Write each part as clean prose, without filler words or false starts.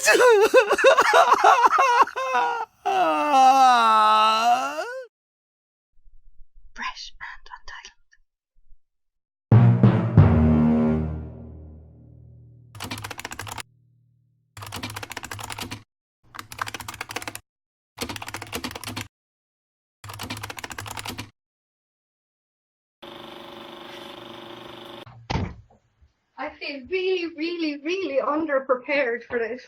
Fresh and Untitled. I feel really underprepared for this.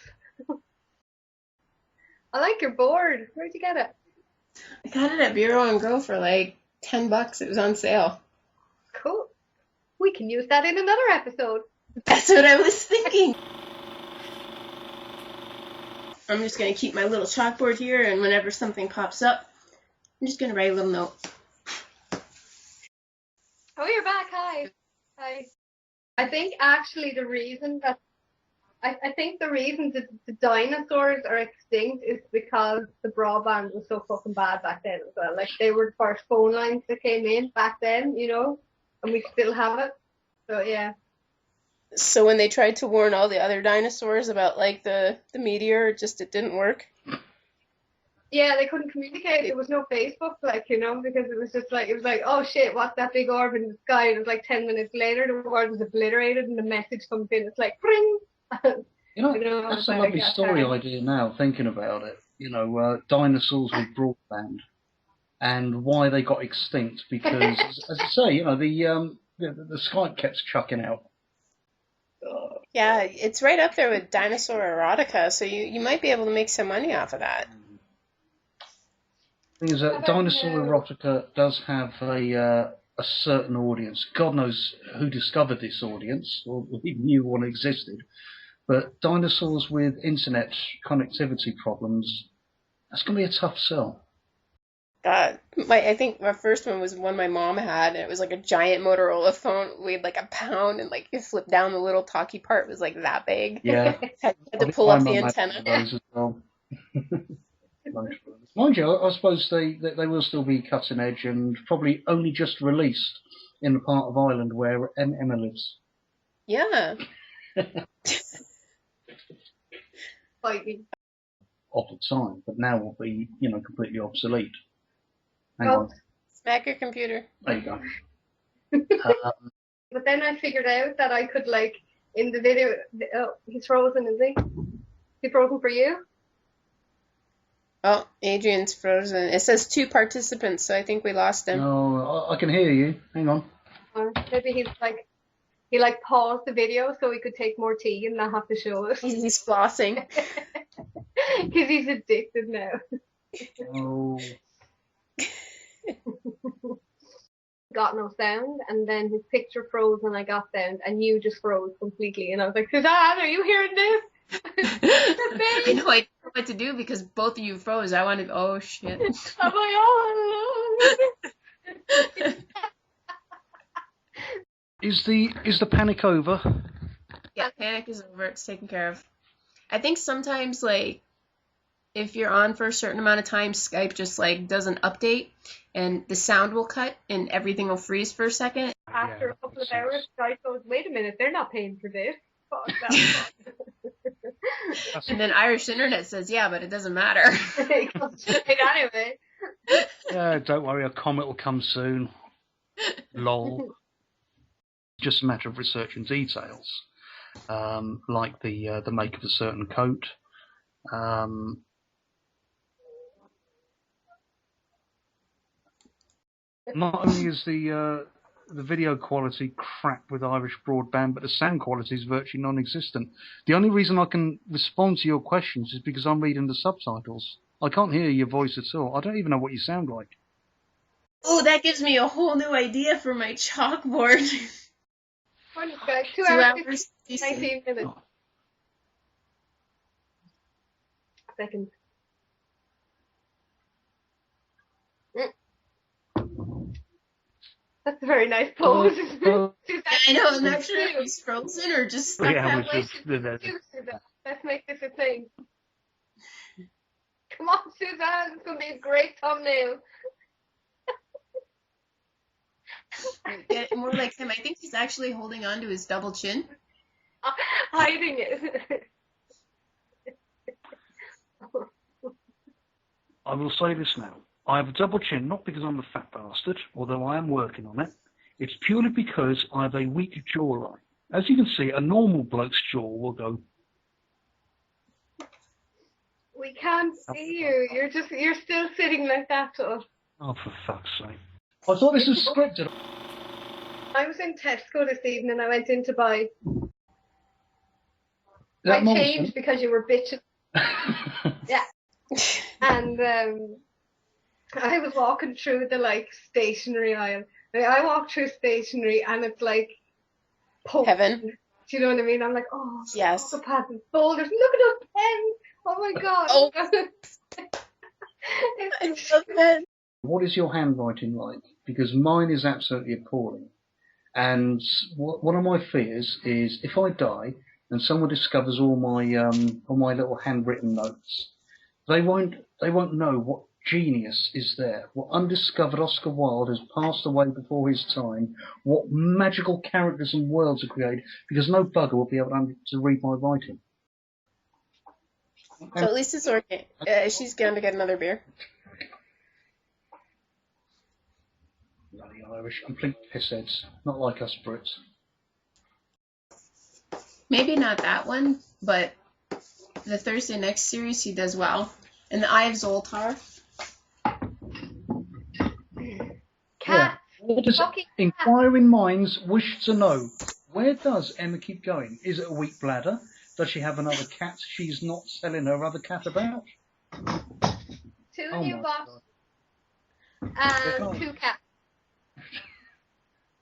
I like your board. Where'd you get it? I got it at Bureau and Go for like $10. It was on sale. Cool. We can use that in another episode. That's what I was thinking. I'm just going to keep my little chalkboard here, and whenever something pops up, I'm just going to write a little note. Oh, you're back. Hi. Hi. I think actually the reason that I think the reason that the dinosaurs are extinct is because the broadband was so fucking bad back then as well. Like, they were the first phone lines that came in back then, you know, and we still have it. So, yeah. So when they tried to warn all the other dinosaurs about, like, the meteor, it didn't work? Yeah, they couldn't communicate. There was no Facebook, like, you know, because it was like, oh shit, what's that big orb in the sky? And it was like 10 minutes later, the world was obliterated and the message comes in. It's like, pring! You know, that's a lovely story idea now, thinking about it. You know, dinosaurs with broadband and why they got extinct. Because, as I say, you know, the Skype kept chucking out. Yeah, it's right up there with dinosaur erotica, so you might be able to make some money off of that. The thing is that dinosaur erotica does have a certain audience. God knows who discovered this audience, or even knew one existed. But dinosaurs with internet connectivity problems, that's going to be a tough sell. God, I think my first one was one my mom had, and it was like a giant Motorola phone, weighed like a pound, and like you flip down the little talkie part, was like that big. Yeah. Had to pull up the antenna. Those as well. Mind you, I suppose they will still be cutting edge and probably only just released in the part of Ireland where Emma lives. Yeah. Fighting. Of the time, but now will be, you know, completely obsolete. Hang Oh. on. Smack your computer. There you go. But then I figured out that I could, like, in the video, oh, he's frozen, is he? He frozen for you? Oh, Adrian's frozen. It says 2 participants, so I think we lost him. No, I can hear you. Hang on. Maybe he paused the video so he could take more tea and not have to show us. He's flossing. Because he's addicted now. Oh. Got no sound, and then his picture froze and I got sound, and you just froze completely. And I was like, Suzanne, are you hearing this? I know I didn't know what to do because both of you froze. I wanted, oh shit. I'm like, oh, Is the panic over? Yeah, panic is over. It's taken care of. I think sometimes, like, if you're on for a certain amount of time, Skype just, like, doesn't update, and the sound will cut, and everything will freeze for a second. After a couple of hours, Skype goes, wait a minute, they're not paying for this. Fuck that. And then Irish Internet says, yeah, but it doesn't matter. It goes straight anyway. Yeah, don't worry, a comet will come soon. Lol. Just a matter of research and details, like the make of a certain coat. Not only is the video quality crap with Irish broadband, but the sound quality is virtually non-existent. The only reason I can respond to your questions is because I'm reading the subtitles. I can't hear your voice at all. I don't even know what you sound like. Oh, that gives me a whole new idea for my chalkboard. Funny, guys. 2 2 hours, hours, 19 minutes. Oh. Seconds. That's a very nice pose. I know, I'm not sure if he's frozen or just stuck that way. Let's make this a thing. Come on, Suzanne, it's going to be a great thumbnail. Yeah, more like him. I think he's actually holding on to his double chin. Hiding it. I will say this now. I have a double chin, not because I'm a fat bastard, although I am working on it. It's purely because I have a weak jawline. As you can see, a normal bloke's jaw will go. We can't see you. You're still sitting like that to us. Oh, for fuck's sake. I thought this was scripted. I was in Tesco this evening. I went in to buy. That I changed because you were bitching. Yeah. And I was walking through the stationery aisle. I walked through stationery and it's like Heaven. Do you know what I mean? I'm like, oh, yes. the pads and folders. Look at those pens. Oh my god. Oh. I love that. What is your handwriting like? Because mine is absolutely appalling. And one of my fears is if I die and someone discovers all my little handwritten notes, they won't know what genius is there, what undiscovered Oscar Wilde has passed away before his time, what magical characters and worlds are created, because no bugger will be able to read my writing. So at least it's okay. She's going to get another beer. Bloody Irish, complete pissheads, not like us Brits. Maybe not that one, but the Thursday Next series he does well. And the Eye of Zoltar. Cat. What does inquiring minds wish to know? Where does Emma keep going? Is it a weak bladder? Does she have another cat she's not selling her other cat about? 2 new boxes and 2 cats.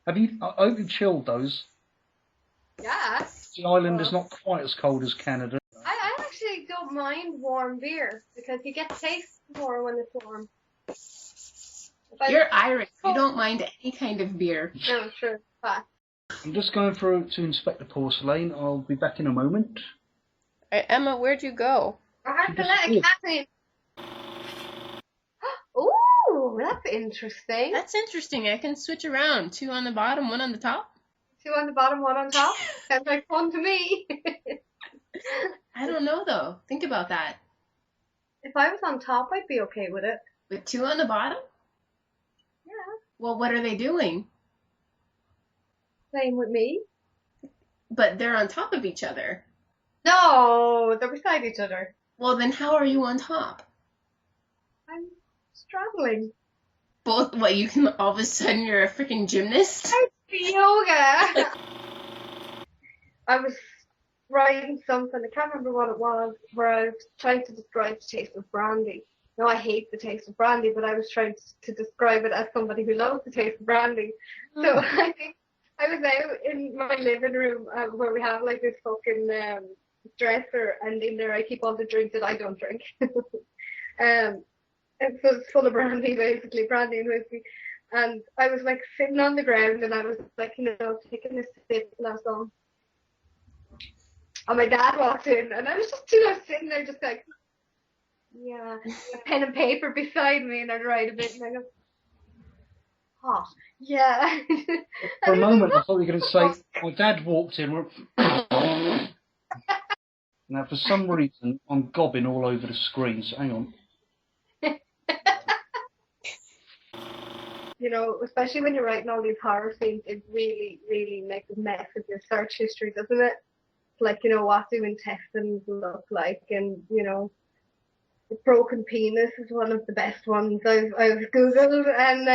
Have you? I hope you chilled those. Yeah. The island is not quite as cold as Canada. I actually don't mind warm beer because you get to taste more when it's warm. You're Irish. You don't mind any kind of beer. No, true. Fact. I'm just going through to inspect the porcelain. I'll be back in a moment. Emma, where'd you go? I have to let a cat in. Ooh, that's interesting. That's interesting. I can switch around. 2 on the bottom, 1 on the top. 2 on the bottom, 1 on top. Sounds like fun to me. I don't know, though. Think about that. If I was on top, I'd be okay with it. With 2 on the bottom? Yeah. Well, what are they doing? Playing with me? But they're on top of each other. No, they're beside each other. Well, then how are you on top? I'm struggling. Both, what, you can, all of a sudden you're a freaking gymnast? Yoga! I was writing something, I can't remember what it was, where I was trying to describe the taste of brandy. Now, I hate the taste of brandy, but I was trying to describe it as somebody who loves the taste of brandy. So I think I was out in my living room where we have this fucking dresser, and in there I keep all the drinks that I don't drink. And so it's full of brandy, basically, brandy and whiskey. And I was sitting on the ground, and I was taking a sip, and I was going. And my dad walked in, and I was just sitting there, just yeah, a pen and paper beside me, and I'd write a bit, and I go, hot, yeah. For a moment, I thought you were going to say, my dad walked in. Now, for some reason, I'm gobbing all over the screen, so hang on. Especially when you're writing all these horror scenes, it really, really makes a mess of your search history, doesn't it? What do intestines look like, and, the broken penis is one of the best ones I've Googled, and,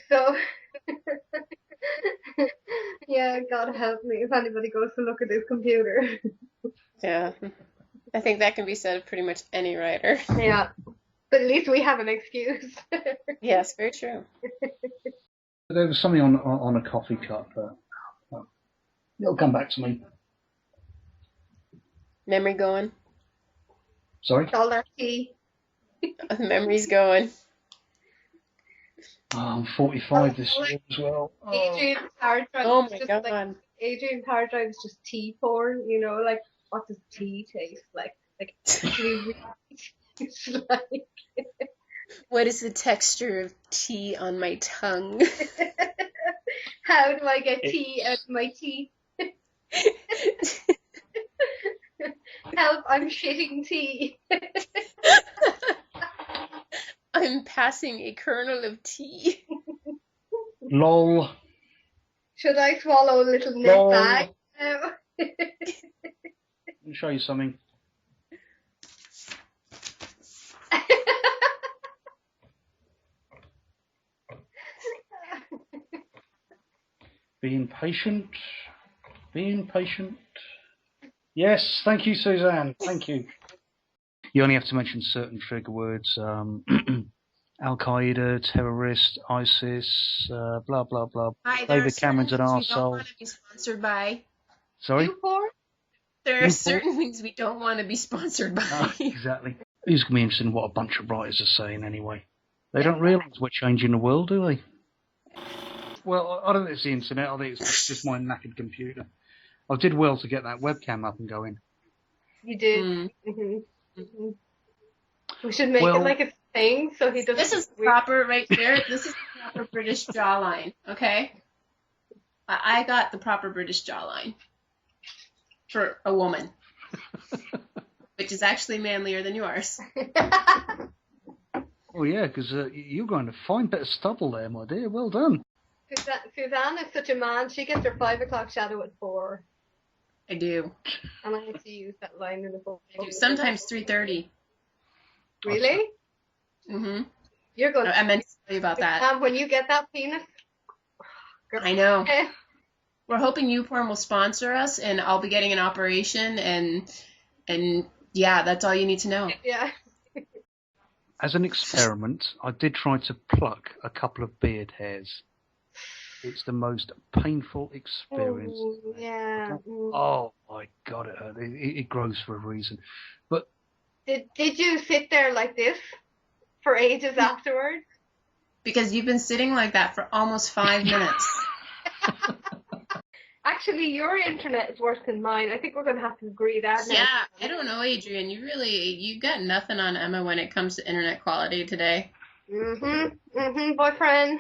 so, yeah, God help me if anybody goes to look at this computer. Yeah, I think that can be said of pretty much any writer. Yeah. But at least we have an excuse. Yes, very true. There was something on a coffee cup, but it'll come back to me. Memory going? Sorry? All that tea. Memory's going. Oh, I'm 45 this year as well. Adrian's hard drive. Oh my God. Adrian's hard drive is just tea porn, what does tea taste like? It's like... What is the texture of tea on my tongue? How do I get tea out of my teeth? Help, I'm shitting tea. I'm passing a kernel of tea. Lol. Should I swallow a little nip Lol. bag? Let me show you something. Being patient. Being patient. Yes, thank you, Suzanne. Thank you. You only have to mention certain trigger words. Al-Qaeda, terrorist, ISIS, blah, blah, blah. Hi, there David Cameron's an we don't arsehole. want to be sponsored by. Sorry? There are certain things we don't want to be sponsored by. Oh, exactly. Who's going to be interested in what a bunch of writers are saying anyway? They don't realise we're changing the world, do they? Well, I don't think it's the internet. I think it's just my knackered computer. I did well to get that webcam up and going. You did. We should make it like a thing so he doesn't. This is proper right there. This is the proper British jawline, okay? I got the proper British jawline for a woman, which is actually manlier than yours. Oh, yeah, because you're going to find better stubble there, my dear. Well done. Suzanne is such a man. She gets her 5 o'clock shadow at 4. I do. And I have to use that line in the book. I do. Sometimes 3:30. Really? Mm-hmm. You're going. I meant to tell you about that. And when you get that penis. Girl. I know. We're hoping YouPorn will sponsor us, and I'll be getting an operation, and yeah, that's all you need to know. Yeah. As an experiment, I did try to pluck a couple of beard hairs. It's the most painful experience. Oh, yeah. Oh my God, it hurt. It grows for a reason. But did you sit there like this for ages afterwards? Because you've been sitting like that for almost 5 minutes. Actually, your internet is worse than mine. I think we're going to have to agree that now. Yeah, I don't know, Adrian. You got nothing on Emma when it comes to internet quality today. Boyfriend.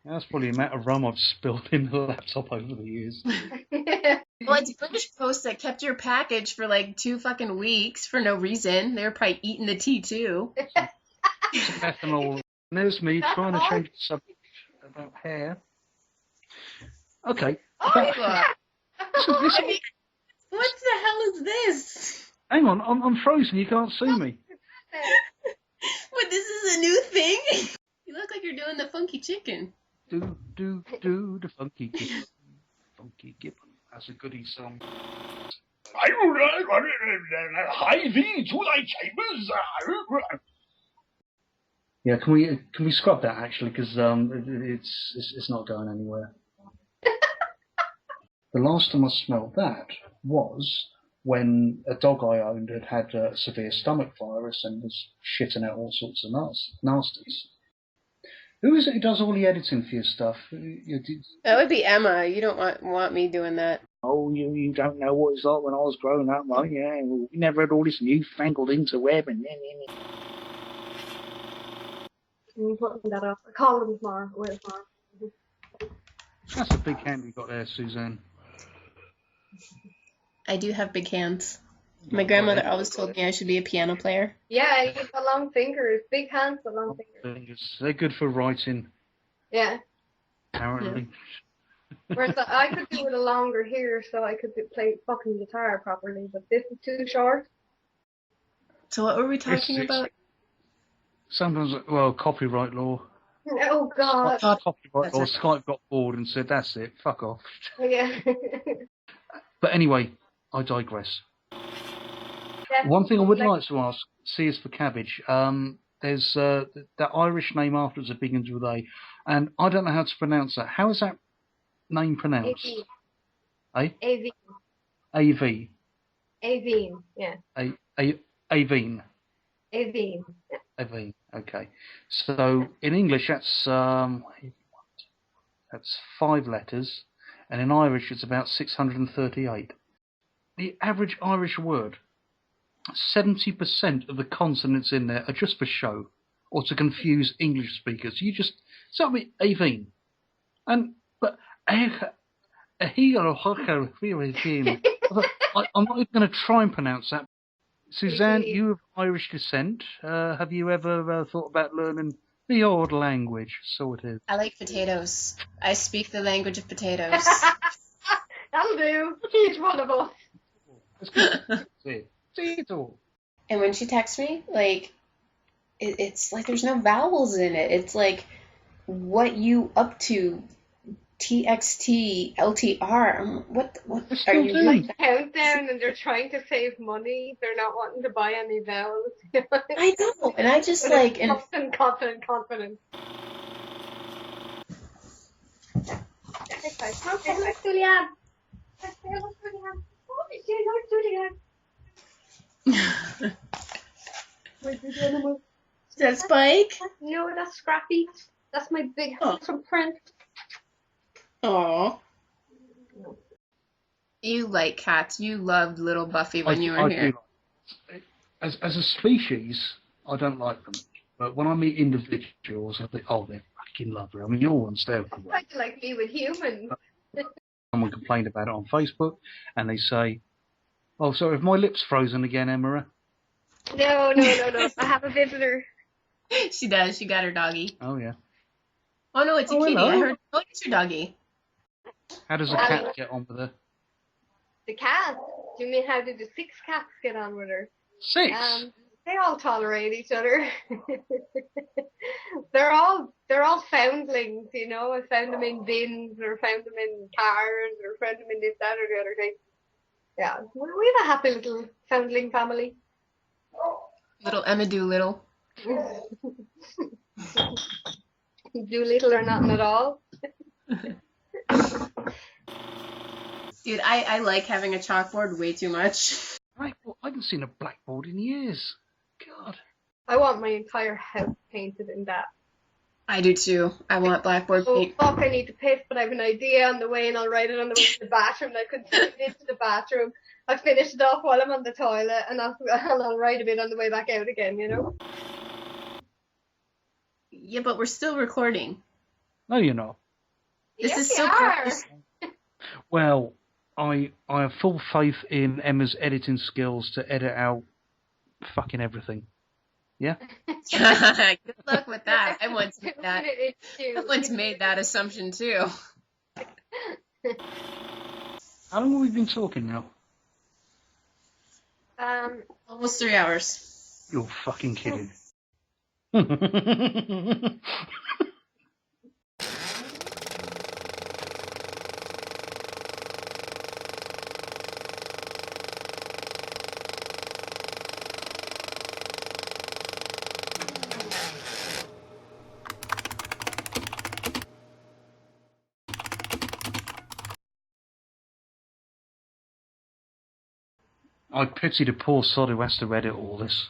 that's probably the amount of rum I've spilled in the laptop over the years. Well, it's British Post that kept your package for like 2 fucking weeks for no reason. They were probably eating the tea too. Ethanol. There's me trying to change the subject about hair. Okay. Oh my God. I mean, what the hell is this? Hang on, I'm frozen. You can't see me. What, this is a new thing? You look like you're doing the funky chicken. Do the funky gibbon. Funky gibbon. That's a goodie song. Hie thee to thy chambers. Yeah, can we scrub that actually? Because it's not going anywhere. The last time I smelled that was when a dog I owned had a severe stomach virus and was shitting out all sorts of nasties. Who is it who does all the editing for your stuff? That would be Emma. You don't want me doing that. Oh, you don't know what it's like when I was growing up, right? Yeah, we never had all this newfangled interweb and Putting that up. I call them tomorrow. That's a big hand you got there, Suzanne. I do have big hands. My grandmother always told me I should be a piano player. Yeah, you've got long fingers. Big hands but long fingers. They're good for writing. Yeah. Apparently. Whereas I could do with a longer here so I could play fucking guitar properly, but this is too short. So what were we talking about? Sometimes, well, copyright law. Oh, God. Copyright law. Skype got bored and said, that's it, fuck off. Yeah. But anyway, I digress. Definitely. One thing I would like to ask, C is for cabbage. There's that Irish name afterwards that begins with A, and I don't know how to pronounce that. How is that name pronounced? Aveen. A-V. Aveen, yeah. Aveen. Aveen. Aveen, okay. So in English that's 5 letters, and in Irish it's about 638. The average Irish word, 70% of the consonants in there are just for show, or to confuse English speakers. You just start with Aveen, but I'm not even going to try and pronounce that. Suzanne, Usually- you of Irish descent. Have you ever thought about learning the odd language? So it is. I like potatoes. I speak the language of potatoes. That'll do. Each one of us. Let's get it. See it all. And when she texts me, like, it's like there's no vowels in it. It's like, what you up to? TXT, LTR. What It's are still you doing. like? Countdown, and they're trying to save money. They're not wanting to buy any vowels. I know. And I just like, and confident. Okay, look, Julian. Look, Julian. Oh, Julian. Where's the animal? is that Spike? No, that's Scrappy. That's my big handsome prince. Aw. You like cats. You loved little Buffy when you were here. do like, as a species, I don't like them. But when I meet individuals, I think, oh, they're fucking lovely. I mean, you're on steroids. Quite like me with humans. Someone complained about it on Facebook, and they say, oh, sorry, have my lips frozen again, Emma? No. I have a visitor. She does. She got her doggy. Oh, yeah. Oh, no, it's a kitty. hello. I heard, oh, it's your doggy. How does a cat get on with her? The cat. Do you mean how did the 6 cats get on with her? 6? They all tolerate each other. they're all foundlings, you know. I found them in bins, or found them in cars, or found them in this, that, or the other thing. Yeah, we have a happy little foundling family. Little Emma Doolittle. Do little or nothing at all. Dude, I like having a chalkboard way too much. Blackboard? I haven't seen a blackboard in years. God. I want my entire house painted in that. I do too. I want blackboard Oh paint. fuck, I need to piss, but I have an idea on the way, and I'll write it on the way to the bathroom. And I could take it into the bathroom. I finish it off while I'm on the toilet, and I'll write a bit on the way back out again, you know? Yeah, but we're still recording. No, you're not. This Yes, is you so are. close. Well, I have full faith in Emma's editing skills to edit out fucking everything. Yeah? Good luck with that. I once made that. It's I once made that assumption too. How long have we been talking now? Almost 3 hours. You're fucking kidding. I pity the poor sod who has to edit all this.